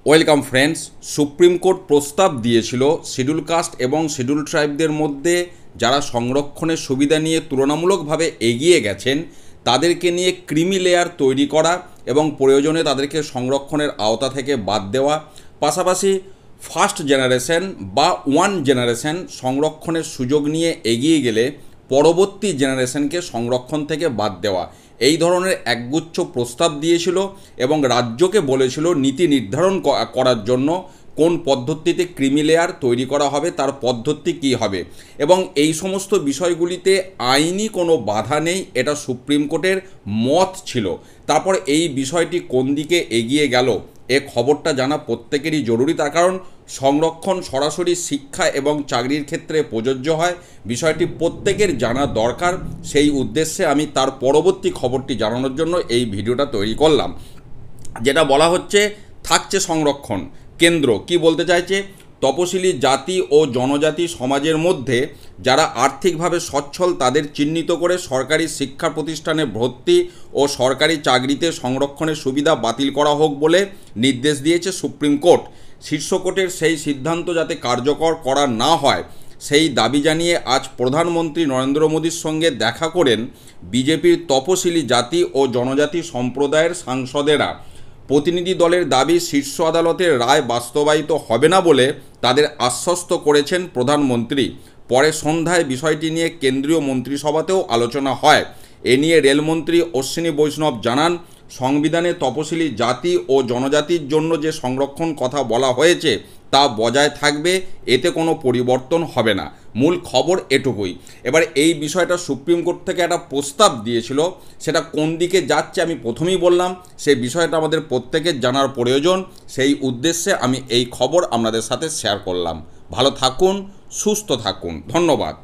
Welcome friends. Supreme court প্রস্তাব দিয়েছিল schedule caste এবং শিডিউল ট্রাইবদের মধ্যে যারা সংরক্ষণের সুবিধা নিয়ে তুলনামূলকভাবে এগিয়ে গেছেন তাদেরকে নিয়ে ক্রিমি লেয়ার তৈরি করা এবং প্রয়োজনে তাদেরকে সংরক্ষণের আওতা থেকে বাদ দেওয়া, পাশাপাশি ফার্স্ট জেনারেশন বা ওয়ান জেনারেশন সংরক্ষণের সুযোগ নিয়ে এগিয়ে গেলে পরবর্তী জেনারেশনকে সংরক্ষণ থেকে বাদ দেওয়া, এই ধরনের একগুচ্ছ প্রস্তাব দিয়েছিল এবং রাজ্যকে বলেছিল নীতি নির্ধারণ করার জন্য কোন পদ্ধতিতে ক্রিমি লেয়ার তৈরি করা হবে, তার পদ্ধতি কী হবে এবং এই সমস্ত বিষয়গুলিতে আইনি কোনো বাধা নেই, এটা সুপ্রিম কোর্টের মত ছিল। তারপর এই বিষয়টি কোন দিকে এগিয়ে গেল এ খবরটা জানা প্রত্যেকেরই জরুরি, তার কারণ সংরক্ষণ সরাসরি শিক্ষা এবং চাকরির ক্ষেত্রে প্রযোজ্য হয়, বিষয়টি প্রত্যেকের জানা দরকার। সেই উদ্দেশ্যে আমি তার পরবর্তী খবরটি জানানোর জন্য এই ভিডিওটা তৈরি করলাম। যেটা বলা হচ্ছে থাকছে সংরক্ষণ, কেন্দ্র কি বলতে চাইছে, তপশিলি জাতি ও জনজাতি সমাজের মধ্যে যারা আর্থিকভাবে সচ্ছল তাদের চিহ্নিত করে সরকারি শিক্ষা প্রতিষ্ঠানে ভর্তি ও সরকারি চাকরিতে সংরক্ষণের সুবিধা বাতিল করা হোক বলে নির্দেশ দিয়েছে সুপ্রিম কোর্ট। শীর্ষ কোর্টের সেই সিদ্ধান্ত যাতে কার্যকর করা না হয় সেই দাবি জানিয়ে আজ প্রধানমন্ত্রী নরেন্দ্র মোদীর সঙ্গে দেখা করেন বিজেপির তপশিলি জাতি ও জনজাতি সম্প্রদায়ের সাংসদেরা। প্রতিনিধি দলের দাবি শীর্ষ আদালতের রায় বাস্তবায়িত হবে না বলে তাদের আশ্বস্ত করেছেন প্রধানমন্ত্রী। পরে সন্ধ্যায় বিষয়টি নিয়ে কেন্দ্রীয় মন্ত্রিসভাতেও আলোচনা হয়। এ নিয়ে রেলমন্ত্রী অশ্বিনী বৈষ্ণব জানান, সংবিধানে তপশিলি জাতি ও জনজাতির জন্য যে সংরক্ষণ কথা বলা হয়েছে তা বজায় থাকবে, এতে কোনো পরিবর্তন হবে না। মূল খবর এটুকুই। এবার এই বিষয়টা সুপ্রিম কোর্ট থেকে একটা প্রস্তাব দিয়েছিল, সেটা কোন দিকে যাচ্ছে আমি প্রথমেই বললাম, সেই বিষয়টা আমাদের প্রত্যেকের জানার প্রয়োজন, সেই উদ্দেশ্যে আমি এই খবর আপনাদের সাথে শেয়ার করলাম। ভালো থাকুন, সুস্থ থাকুন, ধন্যবাদ।